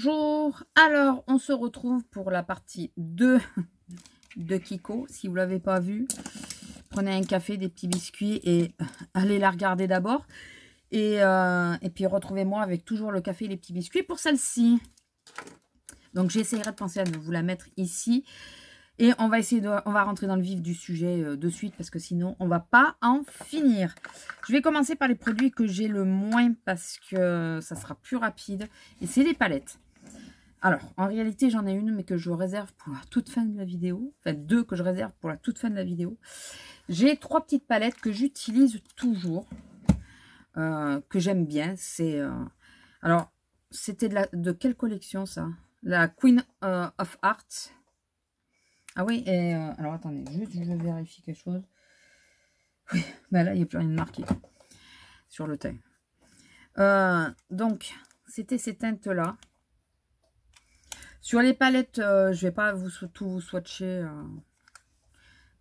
Bonjour, alors on se retrouve pour la partie 2 de Kiko. Si vous ne l'avez pas vu, prenez un café, des petits biscuits et allez la regarder d'abord. Et puis retrouvez-moi avec toujours le café et les petits biscuits pour celle-ci. Donc j'essaierai de penser à vous la mettre ici. Et on va essayer on va rentrer dans le vif du sujet de suite parce que sinon on va pas en finir. Je vais commencer par les produits que j'ai le moins parce que ça sera plus rapide. Et c'est les palettes. Alors, en réalité, j'en ai une mais que je réserve pour la toute fin de la vidéo. Enfin, deux que je réserve pour la toute fin de la vidéo. J'ai 3 petites palettes que j'utilise toujours. Que j'aime bien. C'est alors, c'était de quelle collection ça? La Queen of Hearts. Ah oui, et alors attendez, juste je vérifie quelque chose. Oui, ben là, il n'y a plus rien de marqué sur le teint. Donc, c'était ces teintes-là. Sur les palettes, je ne vais pas tout vous swatcher.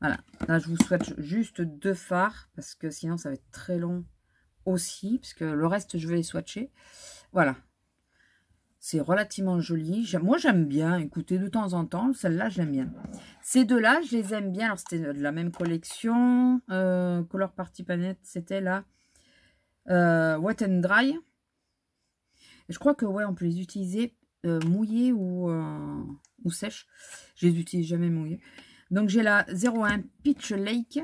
Voilà, là, je vous swatch juste 2 fards, parce que sinon, ça va être très long aussi, parce que le reste, je vais les swatcher. Voilà. C'est relativement joli. Moi, j'aime bien. Écoutez, de temps en temps, celle-là, j'aime bien. Ces deux-là, je les aime bien. Alors, c'était de la même collection. Color Party Planet, c'était là. Wet and Dry. Et je crois que, ouais, on peut les utiliser mouillées ou sèches. Je les utilise jamais mouillées. Donc, j'ai la 01 Peach Lake.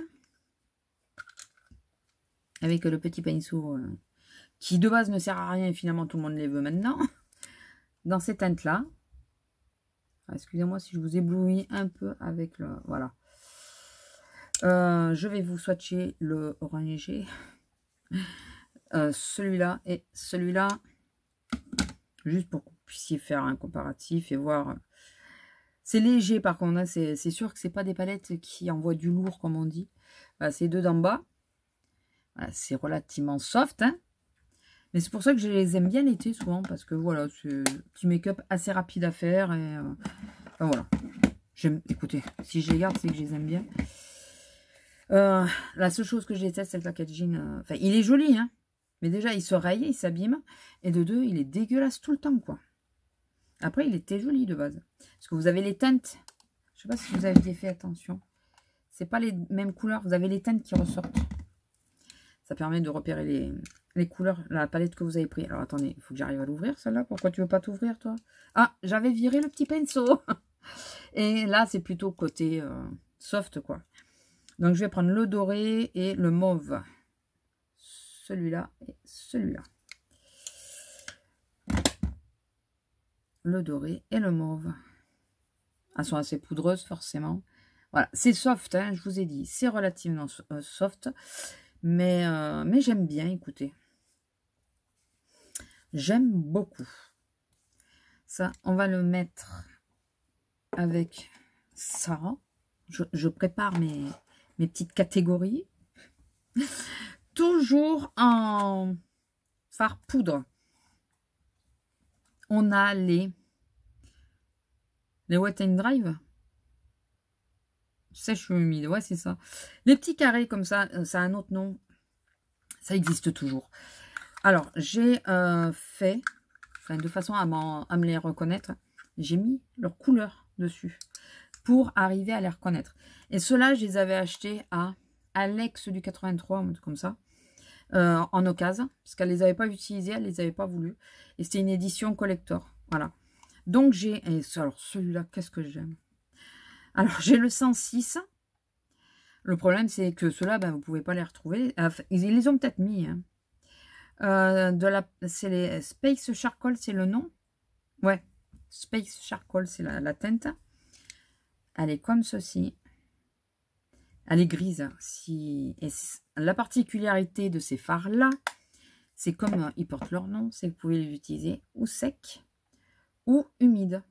Avec le petit pinceau qui, de base, ne sert à rien. Et finalement, tout le monde les veut maintenant. Dans ces teintes-là. Excusez-moi si je vous éblouis un peu avec le... Voilà. Je vais vous swatcher le orangé. Celui-là et celui-là. Juste pour que vous puissiez faire un comparatif et voir. C'est léger par contre. Hein, c'est sûr que c'est pas des palettes qui envoient du lourd comme on dit. Ces deux d'en bas. Voilà, c'est relativement soft. Hein. Mais c'est pour ça que je les aime bien l'été souvent. Parce que voilà, c'est un petit make-up assez rapide à faire. Et enfin, voilà. Écoutez, si je les garde, c'est que je les aime bien. La seule chose que je déteste, c'est le packaging. Enfin, il est joli, hein. Mais déjà, il se raye, il s'abîme. Et de deux, il est dégueulasse tout le temps, quoi. Après, il était joli de base. Parce que vous avez les teintes. Je sais pas si vous avez fait attention. C'est pas les mêmes couleurs. Vous avez les teintes qui ressortent. Ça permet de repérer les couleurs, la palette que vous avez pris. Alors, attendez, il faut que j'arrive à l'ouvrir, celle-là. Pourquoi tu veux pas t'ouvrir, toi? Ah, j'avais viré le petit pinceau. Et là, c'est plutôt côté soft, quoi. Donc, je vais prendre le doré et le mauve. Celui-là et celui-là. Le doré et le mauve. Elles sont assez poudreuses, forcément. Voilà, c'est soft, hein, je vous ai dit. C'est relativement soft. Mais j'aime bien, écoutez. J'aime beaucoup. Ça, on va le mettre avec ça. Je prépare mes petites catégories. Toujours en fard poudre. On a les Wet and Drive. Sèche ou humide, ouais, c'est ça. Les petits carrés comme ça, ça a un autre nom. Ça existe toujours. Alors, j'ai fait, enfin, de façon à me les reconnaître, j'ai mis leur couleur dessus pour arriver à les reconnaître. Et ceux-là, je les avais achetés à Alex du 83, comme ça, en occasion, parce qu'elle les avait pas utilisés, elle les avait pas voulu. Et c'était une édition collector, voilà. Donc, j'ai, alors celui-là, qu'est-ce que j'aime. Alors, j'ai le 106. Le problème, c'est que ceux-là, ben, vous pouvez pas les retrouver. Enfin, ils les ont peut-être mis, hein. C'est les Space Charcoal, c'est le nom. Ouais, Space Charcoal, c'est la teinte. Elle est comme ceci. Elle est grise. Et la particularité de ces fards-là, c'est comme ils portent leur nom, c'est que vous pouvez les utiliser ou secs ou humides.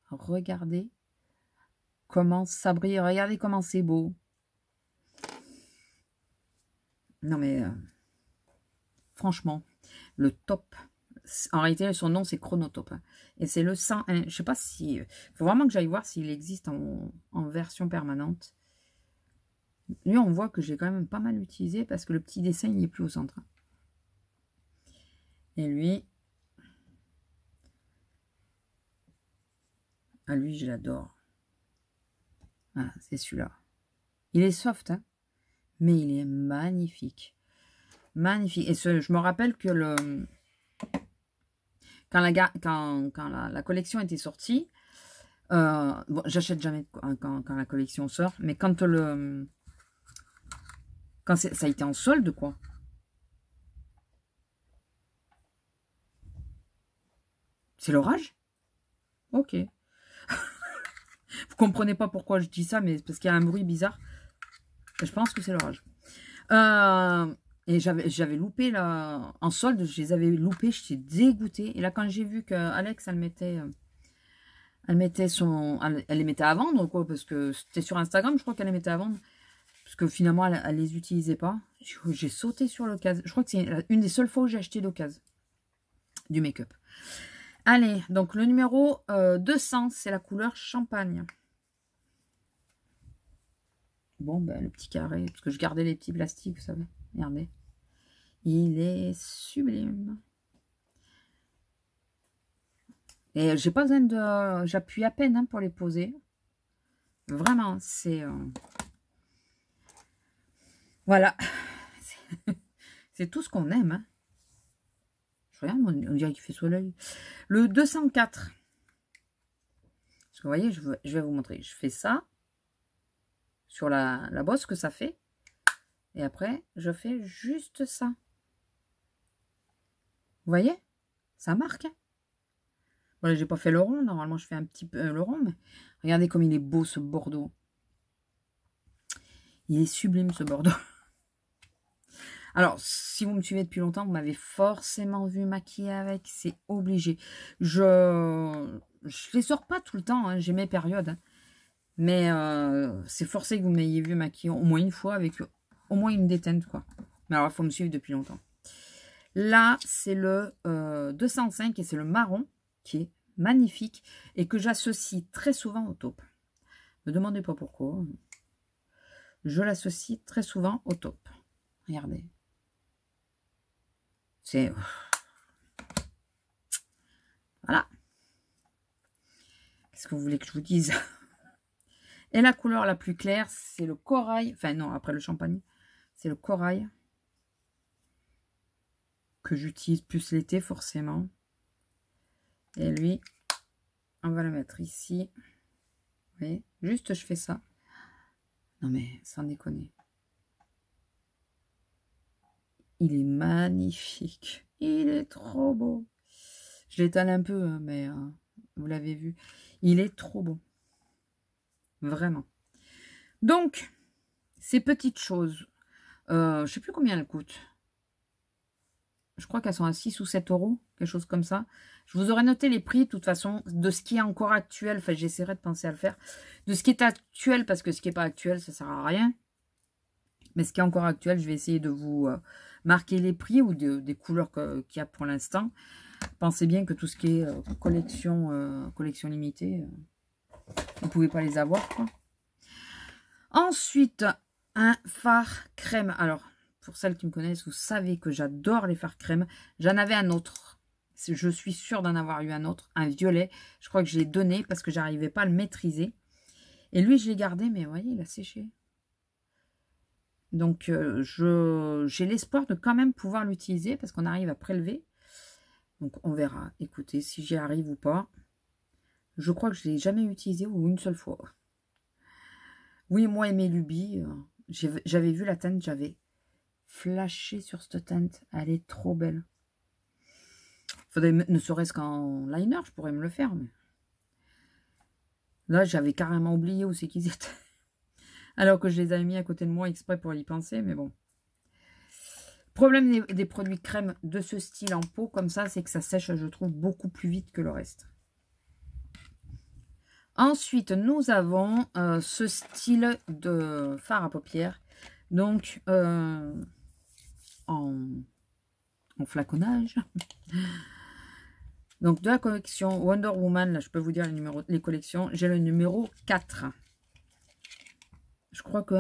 Regardez comment ça brille. Regardez comment c'est beau. Non mais... franchement, le top. En réalité, son nom, c'est Chronotop. Hein. Et c'est le 101. Je sais pas si... Il faut vraiment que j'aille voir s'il existe en version permanente. Lui, on voit que j'ai quand même pas mal utilisé parce que le petit dessin, il n'est plus au centre. Et lui, Ah, lui, je l'adore. Ah, c'est celui-là. Il est soft, hein, mais il est magnifique. Magnifique. Et je me rappelle que quand la collection était sortie, bon, j'achète jamais quand la collection sort, mais quand ça a été en solde, quoi. C'est l'orage? Ok. Vous comprenez pas pourquoi je dis ça, mais c'est parce qu'il y a un bruit bizarre. Je pense que c'est l'orage. Et j'avais loupé là, en solde, je les avais loupés, j'étais dégoûtée. Et là, quand j'ai vu que Alex, elle les mettait à vendre, quoi, parce que c'était sur Instagram, je crois qu'elle les mettait à vendre, parce que finalement, elle les utilisait pas. J'ai sauté sur l'occasion. Je crois que c'est une des seules fois où j'ai acheté d'occasion du make-up. Allez, donc le numéro 200, c'est la couleur champagne. Bon, ben, le petit carré, parce que je gardais les petits plastiques, vous savez. Regardez. Il est sublime. Et j'ai pas besoin de... J'appuie à peine hein, pour les poser. Vraiment, c'est... Voilà. C'est tout ce qu'on aime. Hein. Je regarde, on dirait qu'il fait soleil. Le 204. Parce que vous voyez, je vais vous montrer. Je fais ça. Sur la bosse que ça fait. Et après, je fais juste ça. Vous voyez? Ça marque. Hein. Voilà, j'ai pas fait le rond. Normalement, je fais un petit peu le rond. Mais regardez comme il est beau, ce bordeaux. Il est sublime, ce bordeaux. Alors, si vous me suivez depuis longtemps, vous m'avez forcément vu maquiller avec. C'est obligé. Je les sors pas tout le temps. Hein, j'ai mes périodes. Hein. Mais c'est forcé que vous m'ayez vu maquiller au moins une fois avec au moins une déteinte, quoi. Mais alors, il faut me suivre depuis longtemps. Là, c'est le 205 et c'est le marron qui est magnifique et que j'associe très souvent au taupe. Ne me demandez pas pourquoi. Je l'associe très souvent au taupe. Regardez. C'est... Voilà. Qu'est-ce que vous voulez que je vous dise? Et la couleur la plus claire, c'est le corail. Enfin, non, après le champagne. C'est le corail. Que j'utilise plus l'été, forcément. Et lui, on va le mettre ici. Vous voyez? Juste, je fais ça. Non, mais sans déconner. Il est magnifique. Il est trop beau. Je l'étale un peu, hein, mais vous l'avez vu. Il est trop beau. Vraiment. Donc, ces petites choses, je ne sais plus combien elles coûtent. Je crois qu'elles sont à 6 ou 7 euros, quelque chose comme ça. Je vous aurais noté les prix, de toute façon, de ce qui est encore actuel. Enfin, j'essaierai de penser à le faire. De ce qui est actuel, parce que ce qui n'est pas actuel, ça ne sert à rien. Mais ce qui est encore actuel, je vais essayer de vous marquer les prix ou des couleurs qu'il y a pour l'instant. Pensez bien que tout ce qui est collection limitée, vous ne pouvez pas les avoir, quoi. Ensuite, un fard crème. Alors, pour celles qui me connaissent, vous savez que j'adore les fards crème. J'en avais un autre. Je suis sûre d'en avoir eu un autre, un violet. Je crois que je l'ai donné parce que je n'arrivais pas à le maîtriser. Et lui, je l'ai gardé, mais vous voyez, il a séché. Donc, j'ai l'espoir de quand même pouvoir l'utiliser parce qu'on arrive à prélever. Donc, on verra. Écoutez, si j'y arrive ou pas. Je crois que je ne l'ai jamais utilisé ou une seule fois. Oui, moi et mes lubies, j'avais vu la teinte, j'avais flashé sur cette teinte. Elle est trop belle. Faudrait, ne serait-ce qu'en liner, je pourrais me le faire. Mais... Là, j'avais carrément oublié où c'est qu'ils étaient. Alors que je les avais mis à côté de moi exprès pour y penser, mais bon. Problème des produits crème de ce style en pot, comme ça, c'est que ça sèche, je trouve, beaucoup plus vite que le reste. Ensuite, nous avons ce style de fard à paupières. Donc, en flaconnage. Donc, de la collection Wonder Woman, là, je peux vous dire les collections. J'ai le numéro 4. Je crois que...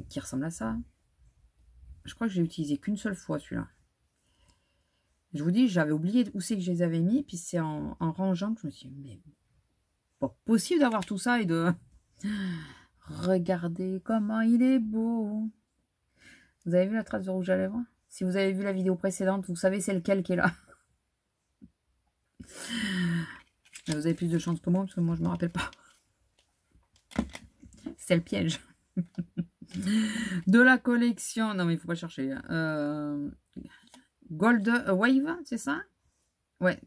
qui ressemble à ça. Je crois que j'ai utilisé qu'une seule fois, celui-là. Je vous dis, j'avais oublié où c'est que je les avais mis. Puis c'est en rangeant que je me suis dit, mais pas possible d'avoir tout ça et de... Regardez comment il est beau. Vous avez vu la trace de rouge à lèvres? Si vous avez vu la vidéo précédente, vous savez c'est lequel qui est là. Vous avez plus de chance que moi, parce que moi, je ne me rappelle pas. C'est le piège. De la collection. Non, mais il ne faut pas chercher. Gold Wave, c'est ça? Ouais.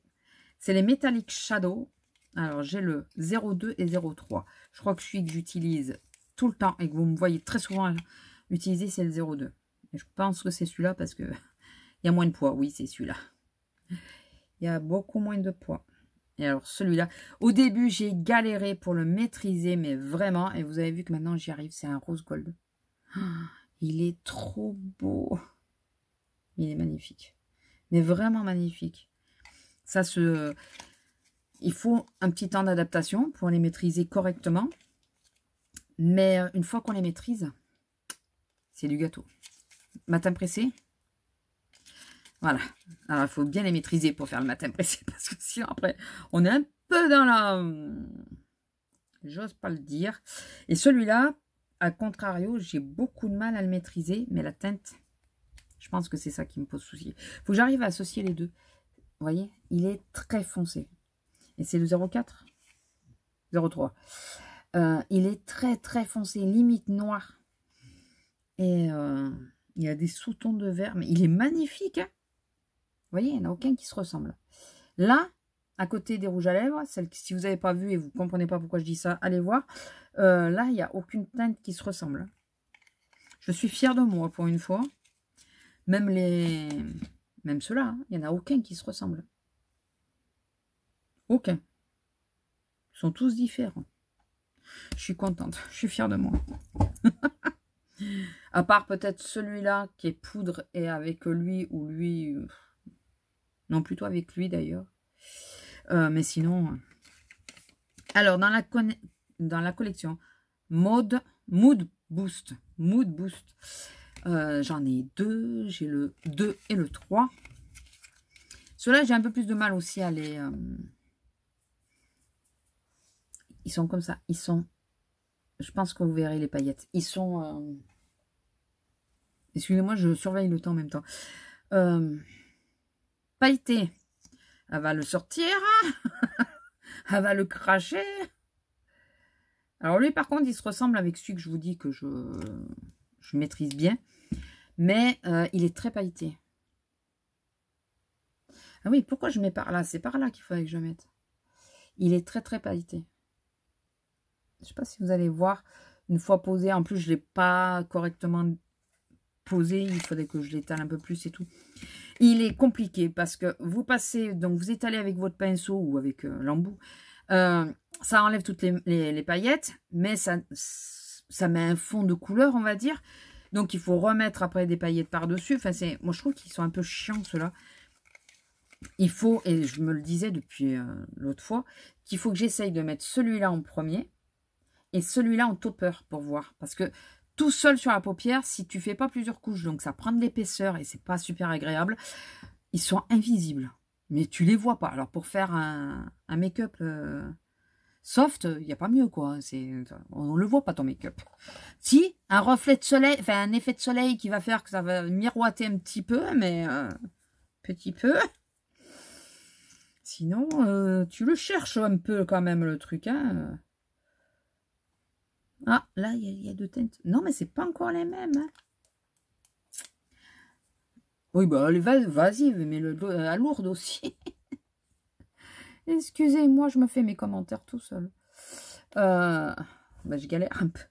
C'est les Metallic Shadow. Alors, j'ai le 02 et 03. Je crois que celui que j'utilise tout le temps et que vous me voyez très souvent utiliser, c'est le 02. Et je pense que c'est celui-là parce que il y a moins de poids. Oui, c'est celui-là. Il y a beaucoup moins de poids. Et alors, celui-là, au début, j'ai galéré pour le maîtriser, mais vraiment. Et vous avez vu que maintenant, j'y arrive. C'est un rose gold. Oh, il est trop beau. Il est magnifique. Mais vraiment magnifique. Ça se... Il faut un petit temps d'adaptation pour les maîtriser correctement. Mais une fois qu'on les maîtrise, c'est du gâteau. Matin pressé. Voilà. Alors, il faut bien les maîtriser pour faire le matin pressé. Parce que sinon, après, on est un peu dans la... J'ose pas le dire. Et celui-là, à contrario, j'ai beaucoup de mal à le maîtriser. Mais la teinte, je pense que c'est ça qui me pose souci. Il faut que j'arrive à associer les deux. Vous voyez, il est très foncé. Et c'est le 04 03. Il est très, très foncé. Limite noir. Et il y a des sous-tons de vert. Mais il est magnifique, hein. Vous voyez, il n'y en a aucun qui se ressemble. Là, à côté des rouges à lèvres, celle, si vous n'avez pas vu et vous ne comprenez pas pourquoi je dis ça, allez voir. Là, il n'y a aucune teinte qui se ressemble. Je suis fière de moi pour une fois. Même ceux-là, hein, il n'y en a aucun qui se ressemble. Aucun. Ils sont tous différents. Je suis contente. Je suis fière de moi. À part peut-être celui-là qui est poudre et avec lui ou lui... Non, plutôt avec lui d'ailleurs. Mais sinon... Alors, dans la collection Mood Boost. Mood Boost. J'en ai deux. J'ai le 2 et le 3. Ceux-là, j'ai un peu plus de mal aussi à les... Ils sont comme ça. Ils sont... Je pense que vous verrez les paillettes. Ils sont... Excusez-moi, je surveille le temps en même temps. Pailleté. Elle va le sortir. Elle va le cracher. Alors lui, par contre, il se ressemble avec celui que je vous dis que je maîtrise bien. Mais il est très pailleté. Ah oui, pourquoi je mets par là? C'est par là qu'il faudrait que je mette. Il est très, très pailleté. Je ne sais pas si vous allez voir. Une fois posé, en plus, je ne l'ai pas correctement posé. Il faudrait que je l'étale un peu plus et tout. Il est compliqué parce que vous passez, donc vous étalez avec votre pinceau ou avec l'embout. Ça enlève toutes les paillettes, mais ça met un fond de couleur, on va dire. Donc, il faut remettre après des paillettes par-dessus. Enfin, moi, je trouve qu'ils sont un peu chiants, ceux-là. Il faut, et je me le disais depuis l'autre fois, qu'il faut que j'essaye de mettre celui-là en premier et celui-là en topper pour voir. Parce que tout seul sur la paupière, si tu fais pas plusieurs couches, donc ça prend de l'épaisseur et c'est pas super agréable, ils sont invisibles. Mais tu les vois pas. Alors, pour faire un make-up soft, il n'y a pas mieux, quoi. On ne le voit pas, ton make-up. Si, un reflet de soleil, enfin, un effet de soleil qui va faire que ça va miroiter un petit peu, mais petit peu. Sinon, tu le cherches un peu quand même, le truc, hein. Ah, là, il y a deux teintes. Non, mais c'est pas encore les mêmes, hein. Oui, bah, vas-y, mais à lourde aussi. Excusez-moi, je me fais mes commentaires tout seul. Bah, je galère un peu.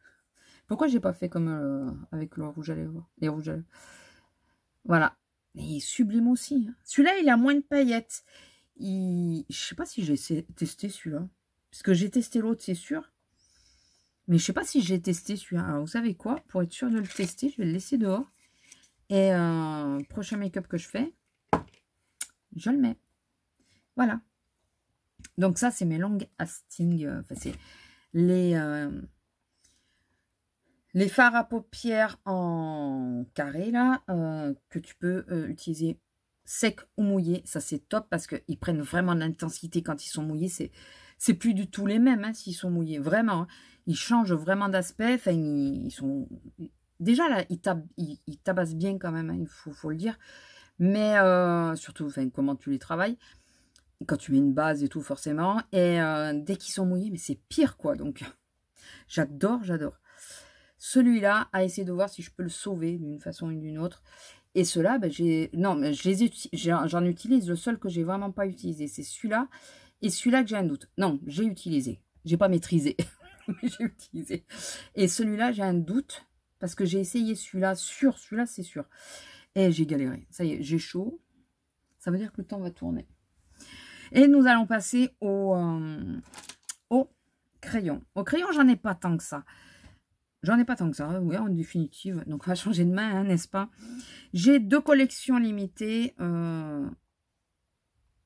Pourquoi j'ai pas fait comme avec le rouge à lèvres, les rouges à lèvres? Voilà. Et il est sublime aussi. Hein. Celui-là, il a moins de paillettes. Je sais pas si j'ai testé celui-là. Parce que j'ai testé l'autre, c'est sûr. Mais je sais pas si j'ai testé celui-là. Alors, vous savez quoi? Pour être sûr de le tester, je vais le laisser dehors. Et prochain make-up que je fais, je le mets. Voilà. Donc ça, c'est mes long lasting. Enfin, c'est les fards à paupières en carré, là, que tu peux utiliser sec ou mouillé. Ça, c'est top parce qu'ils prennent vraiment de l'intensité quand ils sont mouillés. C'est plus du tout les mêmes s'ils sont mouillés. Vraiment, hein. Ils changent vraiment d'aspect. Enfin, ils sont... Déjà, là, ils tabassent bien quand même, hein, il faut le dire. Mais surtout, enfin, comment tu les travailles. Quand tu mets une base et tout, forcément. Et dès qu'ils sont mouillés, mais c'est pire, quoi. Donc, j'adore, j'adore. Celui-là, à essayer de voir si je peux le sauver d'une façon ou d'une autre. Et ceux-là, ben, j'en utilise. Le seul que j'ai vraiment pas utilisé, c'est celui-là. Et celui-là que j'ai un doute. Non, j'ai utilisé. J'ai pas maîtrisé, mais j'ai utilisé. Et celui-là, j'ai un doute. Parce que j'ai essayé celui-là, celui-là, c'est sûr. Et j'ai galéré. Ça y est, j'ai chaud. Ça veut dire que le temps va tourner. Et nous allons passer au crayon. Au crayon, j'en ai pas tant que ça. J'en ai pas tant que ça, oui, en définitive. Donc, on va changer de main, hein, n'est-ce pas? J'ai 2 collections limitées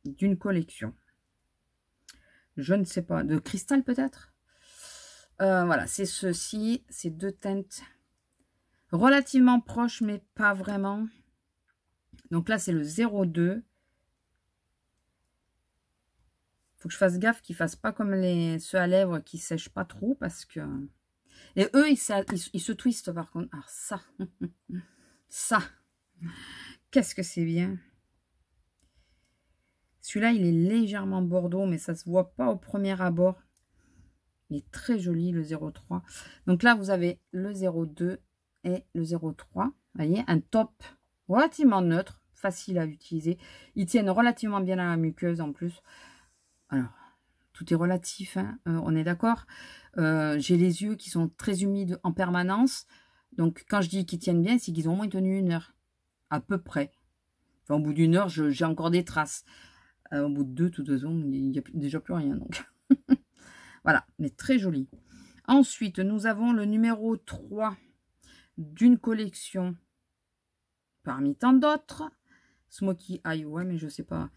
d'une collection. Je ne sais pas. De cristal, peut-être? Voilà, c'est ceci. C'est 2 teintes relativement proches, mais pas vraiment. Donc là, c'est le 02. Faut que je fasse gaffe qu'ils ne fassent pas comme ceux à lèvres qui ne sèchent pas trop parce que... Et eux, ils se twistent par contre. Alors ça, ça, qu'est-ce que c'est bien. Celui-là, il est légèrement bordeaux, mais ça ne se voit pas au premier abord. Il est très joli, le 03. Donc là, vous avez le 02 et le 03. Vous voyez, un top relativement neutre, facile à utiliser. Ils tiennent relativement bien à la muqueuse en plus. Alors, tout est relatif, hein, on est d'accord. J'ai les yeux qui sont très humides en permanence. Donc, quand je dis qu'ils tiennent bien, c'est qu'ils ont au moins tenu 1 heure. À peu près. Enfin, au bout d'1 heure, j'ai encore des traces. Au bout de 2, de toute façon, il n'y a déjà plus rien. Donc, voilà, mais très joli. Ensuite, nous avons le numéro 3 d'une collection parmi tant d'autres. Smoky Eye, ouais, mais je sais pas.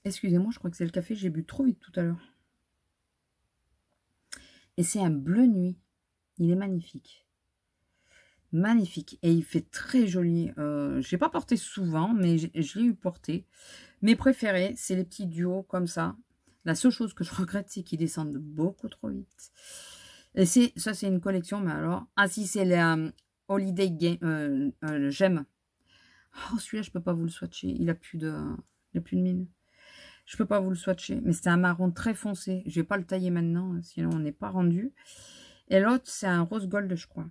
Excusez-moi, je crois que c'est le café. J'ai bu trop vite tout à l'heure. Et c'est un bleu nuit. Il est magnifique. Magnifique. Et il fait très joli. Je ne l'ai pas porté souvent, mais je l'ai eu porté. Mes préférés, c'est les petits duos comme ça. La seule chose que je regrette, c'est qu'ils descendent beaucoup trop vite. Et ça, c'est une collection, mais alors... Ah si, c'est le Holiday Game, le Gemme. Oh, celui-là, je ne peux pas vous le swatcher. Il n'a plus de mine. Je ne peux pas vous le swatcher. Mais c'est un marron très foncé. Je ne vais pas le tailler maintenant, sinon on n'est pas rendu. Et l'autre, c'est un rose gold, je crois.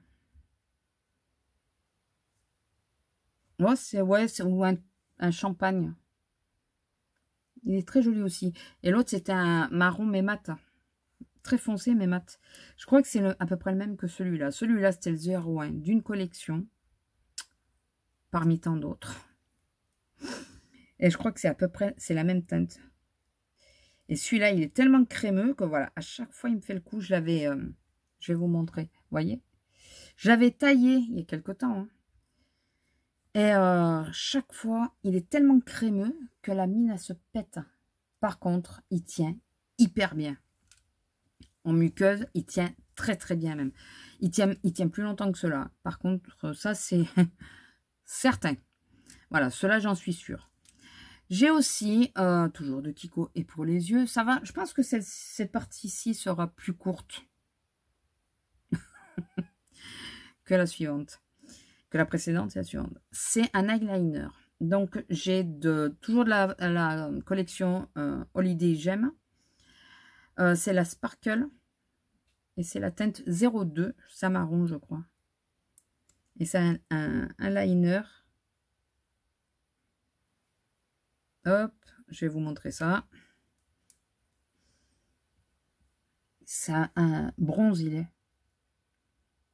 Oh, c'est ou un champagne. Il est très joli aussi. Et l'autre, c'était un marron mais mat. Très foncé mais mat. Je crois que c'est à peu près le même que celui-là. Celui-là, c'était le 01 d'une collection. Parmi tant d'autres. Et je crois que c'est à peu près, c'est la même teinte. Et celui-là, il est tellement crémeux que voilà, à chaque fois, il me fait le coup. Je l'avais, je vais vous montrer. Vous voyez? J'avais taillé il y a quelque temps. Hein. Et chaque fois, il est tellement crémeux que la mine, elle se pète. Par contre, il tient hyper bien. En muqueuse, il tient très très bien même. Il tient plus longtemps que cela. Par contre, ça, c'est certain. Voilà, cela, j'en suis sûre. J'ai aussi, toujours de Kiko et pour les yeux, ça va. Je pense que cette partie-ci sera plus courte que la suivante. Que la précédente, c'est la suivante. C'est un eyeliner. Donc, j'ai toujours de la collection Holiday Gemme. C'est la Sparkle. Et c'est la teinte 02. Ça marron, je crois. Et c'est un liner. Hop, je vais vous montrer ça. C'est un bronze, il est.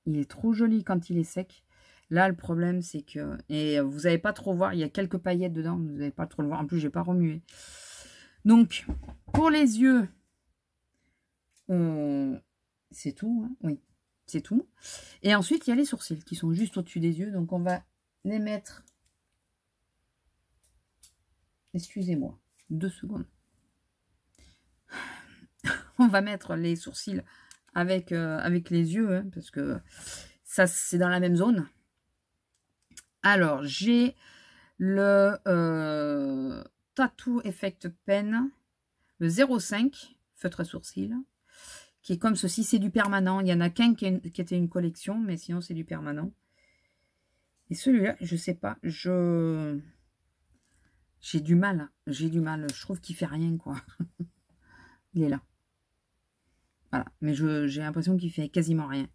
Il est trop joli quand il est sec. Là, le problème, c'est que... Et vous n'allez pas trop voir, il y a quelques paillettes dedans. Vous n'allez pas trop le voir. En plus, je n'ai pas remué. Donc, pour les yeux, c'est tout. Hein, oui, c'est tout. Et ensuite, il y a les sourcils qui sont juste au-dessus des yeux. Donc, on va les mettre... Excusez-moi, 2 secondes. On va mettre les sourcils avec les yeux, hein, parce que ça, c'est dans la même zone. Alors, j'ai le Tattoo Effect Pen, le 05 feutre à sourcils, qui est comme ceci. C'est du permanent. Il y en a qu'un qui était une collection, mais sinon c'est du permanent. Et celui-là, je sais pas, j'ai du mal. J'ai du mal. Je trouve qu'il fait rien, quoi. Il est là. Voilà. Mais j'ai l'impression qu'il fait quasiment rien.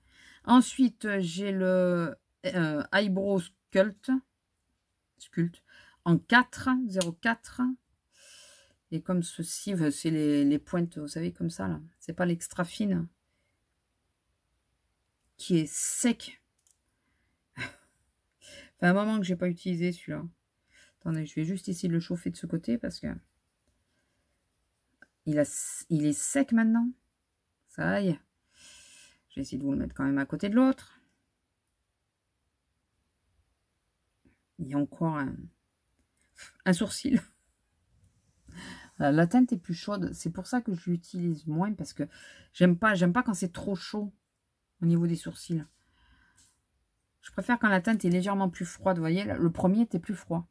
Ensuite, j'ai le Eyebrow Sculpt en 4, 0,4. Et comme ceci, c'est les pointes, vous savez, comme ça, là. C'est pas l'extra fine. Qui est sec. Ça fait un moment que j'ai pas utilisé celui-là. Attendez, je vais juste essayer de le chauffer de ce côté parce que il est sec maintenant. Ça y est. Je vais essayer de vous le mettre quand même à côté de l'autre. Il y a encore un sourcil. La teinte est plus chaude. C'est pour ça que je l'utilise moins parce que j'aime pas quand c'est trop chaud au niveau des sourcils. Je préfère quand la teinte est légèrement plus froide. Vous voyez, le premier était plus froid.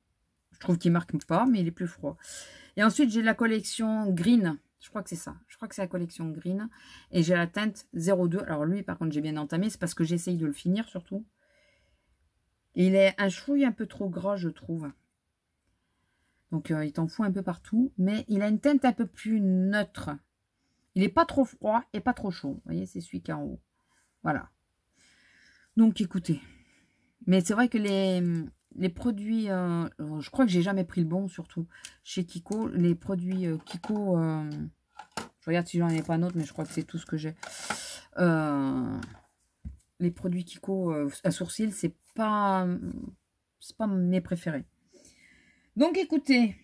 Je trouve qu'il marque pas, mais il est plus froid. Et ensuite, j'ai la collection Green. Je crois que c'est ça. Je crois que c'est la collection Green. Et j'ai la teinte 02. Alors lui, par contre, j'ai bien entamé. C'est parce que j'essaye de le finir, surtout. Et il est un chouille un peu trop gras, je trouve. Donc, il t'en fout un peu partout. Mais il a une teinte un peu plus neutre. Il n'est pas trop froid et pas trop chaud. Vous voyez, c'est celui qui est en haut. Voilà. Donc, écoutez. Mais c'est vrai que les produits... je crois que j'ai jamais pris le bon, surtout chez Kiko. Les produits Kiko... je regarde si j'en ai pas un autre, mais je crois que c'est tout ce que j'ai. Les produits Kiko à sourcils, c'est pas mes préférés. Donc, écoutez,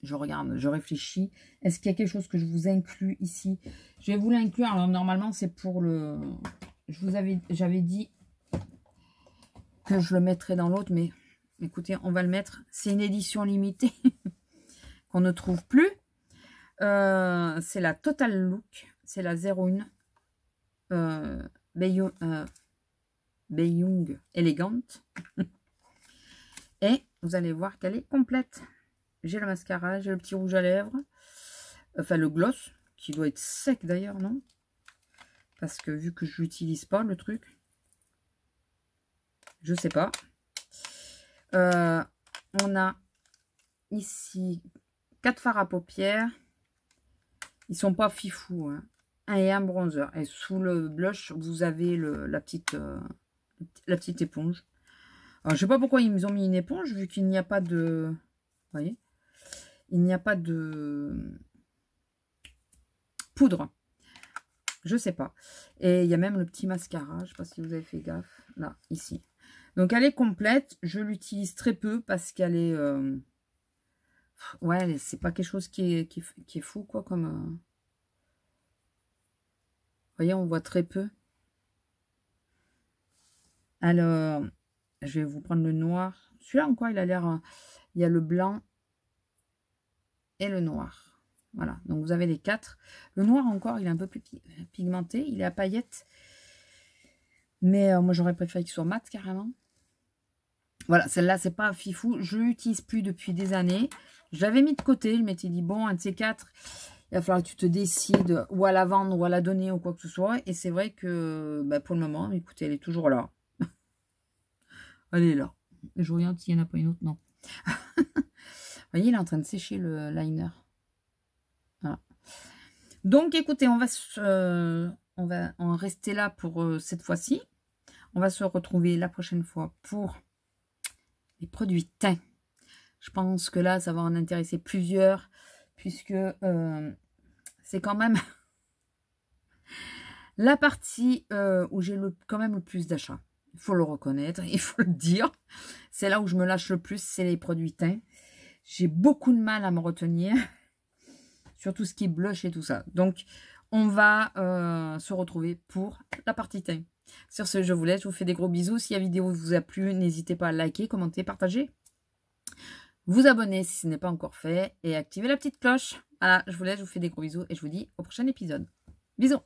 je regarde, je réfléchis. Est-ce qu'il y a quelque chose que je vous inclus ici? Je vais vous l'inclure. Alors, normalement, c'est pour le... J'avais dit que je le mettrais dans l'autre, mais écoutez, on va le mettre. C'est une édition limitée qu'on ne trouve plus. C'est la Total Look. C'est la 01 Beyoung Elegant. Et vous allez voir qu'elle est complète. J'ai le mascara, j'ai le petit rouge à lèvres. Enfin, le gloss, qui doit être sec d'ailleurs, non? Parce que vu que je l'utilise pas, le truc. Je sais pas. On a ici 4 fards à paupières. Ils sont pas fifous, hein. Et un bronzer. Et sous le blush, vous avez la petite éponge. Alors, je sais pas pourquoi ils nous ont mis une éponge, vu qu'il n'y a pas de... Vous voyez? Il n'y a pas de poudre. Je sais pas. Et il y a même le petit mascara. Je sais pas si vous avez fait gaffe. Là, ici. Donc, elle est complète. Je l'utilise très peu parce qu'elle est... Ouais, c'est pas quelque chose qui est fou, quoi, comme... Vous voyez, on voit très peu. Alors, je vais vous prendre le noir. Celui-là, encore, il a l'air... Il y a le blanc et le noir. Voilà, donc vous avez les 4. Le noir, encore, il est un peu plus pigmenté. Il est à paillettes. Mais moi, j'aurais préféré qu'il soit mat, carrément. Voilà, celle-là, c'est pas fifou. Je l'utilise plus depuis des années. Je l'avais mis de côté. Je m'étais dit, bon, un de ces 4... Il va falloir que tu te décides ou à la vendre ou à la donner ou quoi que ce soit. Et c'est vrai que bah, pour le moment, écoutez, elle est toujours là. Elle est là. Je regarde s'il n'y en a pas une autre. Non. Vous voyez, il est en train de sécher le liner. Voilà. Donc, écoutez, on va en rester là pour cette fois-ci. On va se retrouver la prochaine fois pour les produits teints. Je pense que là, ça va en intéresser plusieurs. Puisque c'est quand même la partie où j'ai quand même le plus d'achats. Il faut le reconnaître, il faut le dire. C'est là où je me lâche le plus, c'est les produits teints. J'ai beaucoup de mal à me retenir. Sur tout ce qui est blush et tout ça. Donc, on va se retrouver pour la partie teint. Sur ce, je vous laisse. Je vous fais des gros bisous. Si la vidéo vous a plu, n'hésitez pas à liker, commenter, partager. Vous abonner si ce n'est pas encore fait et activer la petite cloche. Voilà, je vous laisse, je vous fais des gros bisous et je vous dis au prochain épisode. Bisous!